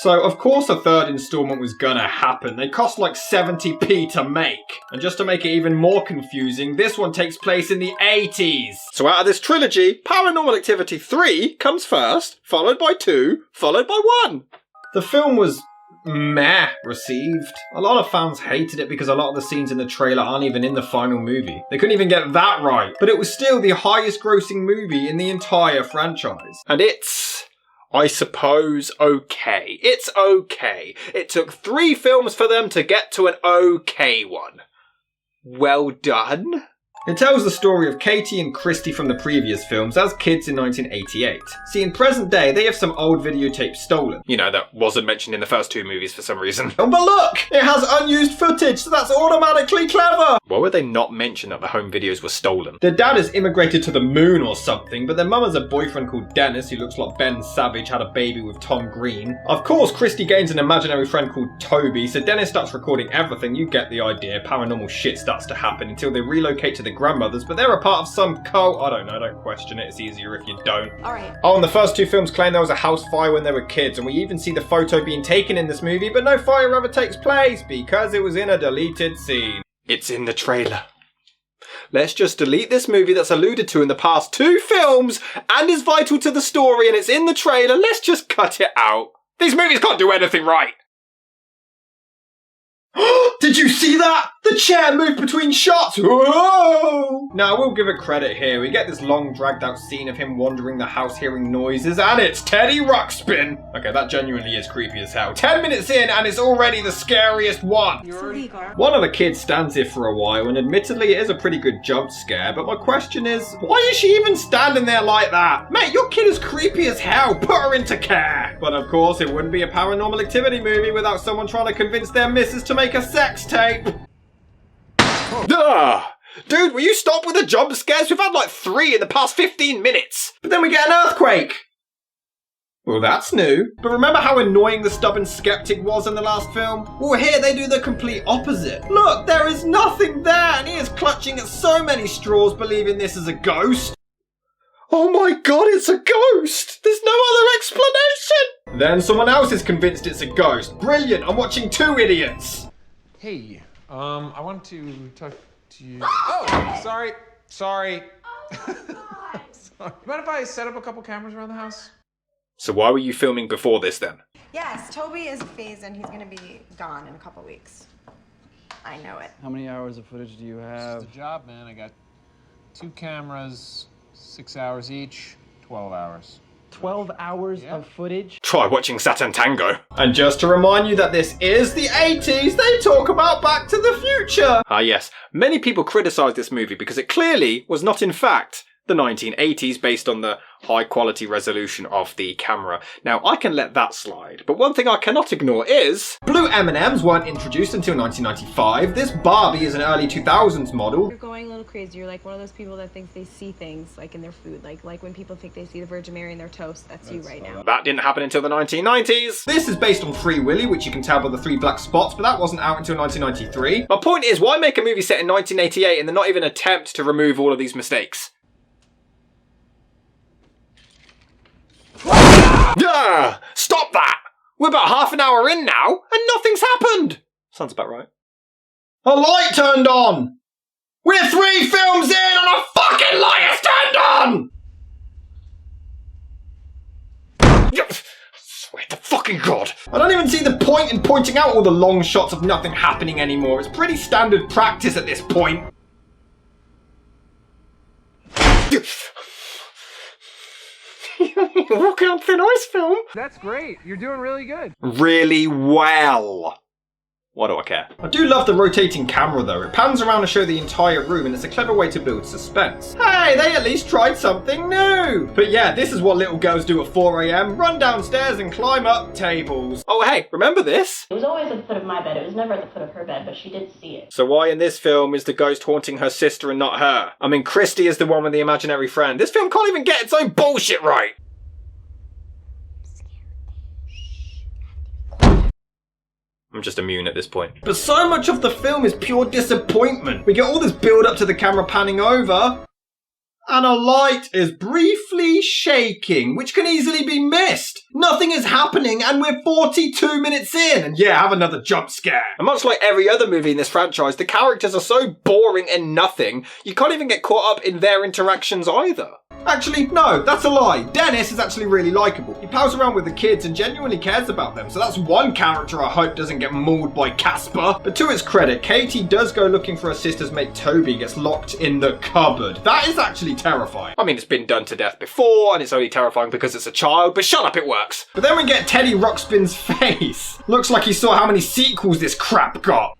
So, of course a third installment was gonna happen. They cost like 70p to make. And just to make it even more confusing, this one takes place in the 80s. So out of this trilogy, Paranormal Activity 3 comes first, followed by 2, followed by 1. The film was meh received. A lot of fans hated it because a lot of the scenes in the trailer aren't even in the final movie. They couldn't even get that right. But it was still the highest grossing movie in the entire franchise. And it's, I suppose, okay. It's okay. It took 3 films for them to get to an okay one. Well done. It tells the story of Katie and Christy from the previous films as kids in 1988. See, in present day, they have some old videotapes stolen. You know, that wasn't mentioned in the first 2 movies for some reason. Oh, but look! It has unused footage, so that's automatically clever! Why would they not mention that the home videos were stolen? Their dad has immigrated to the moon or something, but their mum has a boyfriend called Dennis, who looks like Ben Savage had a baby with Tom Green. Of course, Christy gains an imaginary friend called Toby, so Dennis starts recording everything. You get the idea. Paranormal shit starts to happen until they relocate to the grandmothers, but they're a part of some cult. I don't know, don't question it. It's easier if you don't. Alright. Oh, and the first 2 films claim there was a house fire when they were kids, and we even see the photo being taken in this movie, but no fire ever takes place because it was in a deleted scene. It's in the trailer. Let's just delete this movie that's alluded to in the past 2 films and is vital to the story, and it's in the trailer. Let's just cut it out. These movies can't do anything right. Did you see that? The chair moved between shots! Whoa! Now, I will give it credit here. We get this long, dragged-out scene of him wandering the house hearing noises, and it's Teddy Ruxpin! Okay, that genuinely is creepy as hell. 10 minutes in, and it's already the scariest one! One of the kids stands here for a while, and admittedly, it is a pretty good jump scare, but my question is, why is she even standing there like that? Mate, your kid is creepy as hell! Put her into care! But of course, it wouldn't be a Paranormal Activity movie without someone trying to convince their missus to make a sex tape! Dude, will you stop with the jump scares? We've had like 3 in the past 15 minutes. But then we get an earthquake. Well, that's new. But remember how annoying the stubborn skeptic was in the last film? Well, here they do the complete opposite. Look, there is nothing there, and he is clutching at so many straws believing this is a ghost. Oh my god, it's a ghost! There's no other explanation! Then someone else is convinced it's a ghost. Brilliant, I'm watching 2 idiots. Hey, I want to talk to you. Oh, sorry. Oh, sorry. You mind if I set up a couple cameras around the house? So why were you filming before this then? Yes, Toby is phased and he's gonna be gone in a couple weeks. I know it. How many hours of footage do you have? It's a job, man. I got 2 cameras, 6 hours each, 12 hours. 12 hours of footage? Try watching Saturn Tango. And just to remind you that this is the 80s, they talk about Back to the Future. Ah yes, many people criticise this movie because it clearly was not in fact the 1980s based on the high quality resolution of the camera. Now, I can let that slide, but one thing I cannot ignore is blue M&Ms weren't introduced until 1995. This Barbie is an early 2000s model. You're going a little crazy. You're like one of those people that thinks they see things like in their food, like when people think they see the Virgin Mary in their toast. That's you right now. That didn't happen until the 1990s. This is based on Free Willy, which you can tell by the 3 black spots, but that wasn't out until 1993. My point is, why make a movie set in 1988 and then not even attempt to remove all of these mistakes? Yeah, stop that! We're about half an hour in now, and nothing's happened! Sounds about right. A light turned on! We're 3 films in and a fucking light has turned on! Swear to fucking God. I don't even see the point in pointing out all the long shots of nothing happening anymore. It's pretty standard practice at this point. Walking on thin ice film. That's great. You're doing really good. Really well. Why do I care? I do love the rotating camera though. It pans around to show the entire room and it's a clever way to build suspense. Hey, they at least tried something new. But yeah, this is what little girls do at 4 AM. Run downstairs and climb up tables. Oh hey, remember this? It was always at the foot of my bed. It was never at the foot of her bed, but she did see it. So why in this film is the ghost haunting her sister and not her? I mean, Christy is the one with the imaginary friend. This film can't even get its own bullshit right. I'm just immune at this point. But so much of the film is pure disappointment. We get all this build up to the camera panning over, And a light is briefly shaking, which can easily be missed. Nothing is happening and we're 42 minutes in. And yeah, have another jump scare. And much like every other movie in this franchise, the characters are so boring and nothing, you can't even get caught up in their interactions either. Actually, no, that's a lie. Dennis is actually really likeable. He pals around with the kids and genuinely cares about them, so that's one character I hope doesn't get mauled by Casper. But to its credit, Katie does go looking for her sister's mate Toby gets locked in the cupboard. That is actually terrifying. I mean, it's been done to death before, and it's only terrifying because it's a child, but shut up, it works. But then we get Teddy Ruxpin's face. Looks like he saw how many sequels this crap got.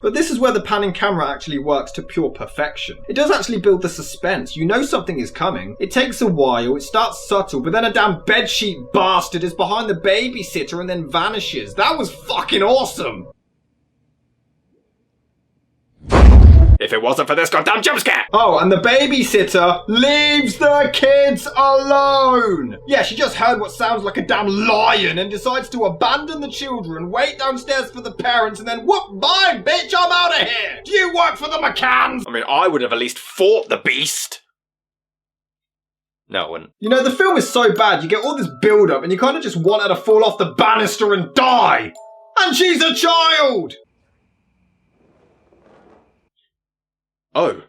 But this is where the panning camera actually works to pure perfection. It does actually build the suspense. You know something is coming. It takes a while, it starts subtle, but then a damn bedsheet bastard is behind the babysitter and then vanishes. That was fucking awesome! If it wasn't for this goddamn jump scare! Oh, and the babysitter leaves the kids alone! Yeah, she just heard what sounds like a damn lion and decides to abandon the children, wait downstairs for the parents, and then whoop, bye, bitch, I'm out of here! Do you work for the McCanns? I mean, I would have at least fought the beast. No, I wouldn't. You know, the film is so bad, you get all this build-up, and you kind of just want her to fall off the banister and die! And she's a child! Oh.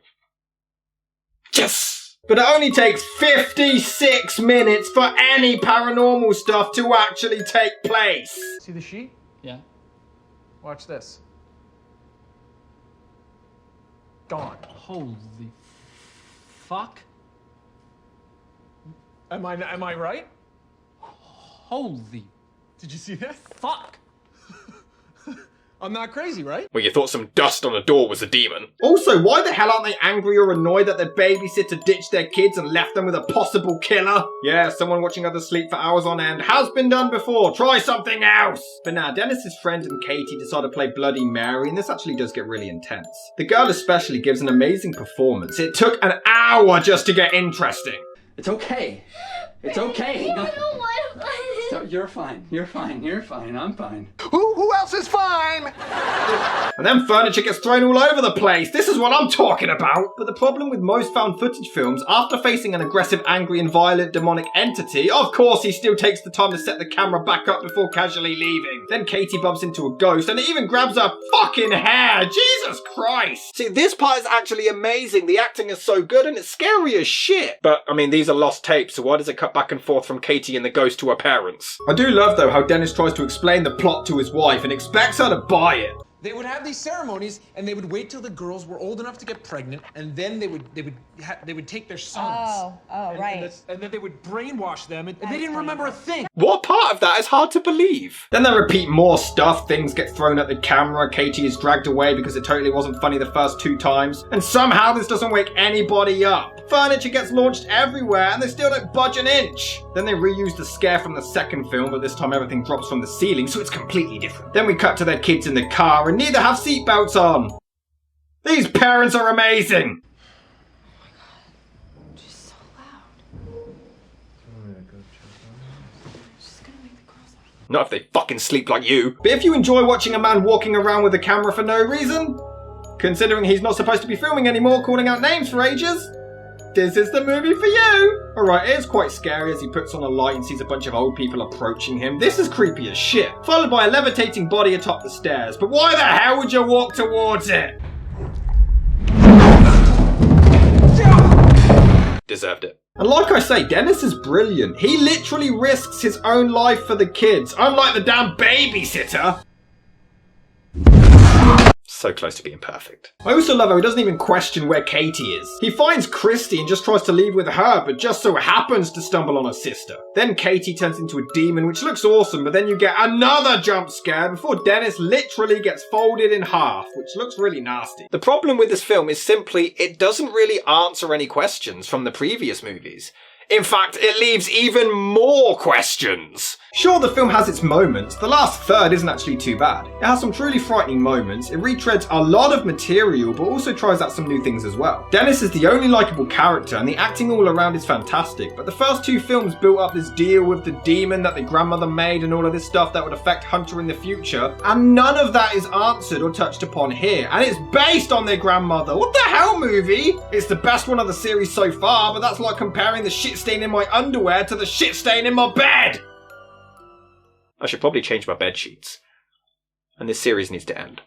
Yes! But it only takes 56 minutes for any paranormal stuff to actually take place. See the sheet? Yeah. Watch this. Gone. Holy fuck. Am I right? Holy Did you see that? fuck. I'm not crazy, right? Well, you thought some dust on a door was a demon. Also, why the hell aren't they angry or annoyed that their babysitter ditched their kids and left them with a possible killer? Yeah, someone watching others sleep for hours on end has been done before. Try something else. But now, Dennis's friend and Katie decide to play Bloody Mary, and this actually does get really intense. The girl especially gives an amazing performance. It took an hour just to get interesting. It's okay. It's okay. I don't want to. So you're fine. You're fine. You're fine. I'm fine. Who else is fine? And then furniture gets thrown all over the place. This is what I'm talking about. But the problem with most found footage films, after facing an aggressive, angry and violent demonic entity, of course he still takes the time to set the camera back up before casually leaving. Then Katie bumps into a ghost and it even grabs her fucking hair. Jesus Christ. See, this part is actually amazing. The acting is so good and it's scary as shit. But, I mean, these are lost tapes, so why does it cut back and forth from Katie and the ghost to her parents? I do love, though, how Dennis tries to explain the plot to his wife and expects her to buy it. They would have these ceremonies, and they would wait till the girls were old enough to get pregnant, and then they would take their sons. Right. And then they would brainwash them, and they didn't remember a thing. What part of that is hard to believe? Then they repeat more stuff, things get thrown at the camera, Katie is dragged away because it totally wasn't funny the first 2 times, and somehow this doesn't wake anybody up. Furniture gets launched everywhere and they still don't budge an inch. Then they reuse the scare from the second film, but this time everything drops from the ceiling, so it's completely different. Then we cut to their kids in the car and neither have seatbelts on. These parents are amazing. Oh my god. She's so loud. She's gonna wake the girls up. Not if they fucking sleep like you. But if you enjoy watching a man walking around with a camera for no reason, considering he's not supposed to be filming anymore, calling out names for ages, this is the movie for you! Alright, it is quite scary as he puts on a light and sees a bunch of old people approaching him. This is creepy as shit. Followed by a levitating body atop the stairs. But why the hell would you walk towards it? Deserved it. And like I say, Dennis is brilliant. He literally risks his own life for the kids, unlike the damn babysitter. So close to being perfect. I also love how he doesn't even question where Katie is. He finds Christy and just tries to leave with her, but just so happens to stumble on her sister. Then Katie turns into a demon, which looks awesome, but then you get another jump scare before Dennis literally gets folded in half, which looks really nasty. The problem with this film is simply it doesn't really answer any questions from the previous movies. In fact, it leaves even more questions. Sure, the film has its moments. The last third isn't actually too bad. It has some truly frightening moments, it retreads a lot of material, but also tries out some new things as well. Dennis is the only likeable character, and the acting all around is fantastic, but the first two films built up this deal with the demon that the grandmother made and all of this stuff that would affect Hunter in the future, and none of that is answered or touched upon here, and it's based on their grandmother. What the hell, movie? It's the best one of the series so far, but that's like comparing the shit stain in my underwear to the shit stain in my bed! I should probably change my bed sheets. And this series needs to end.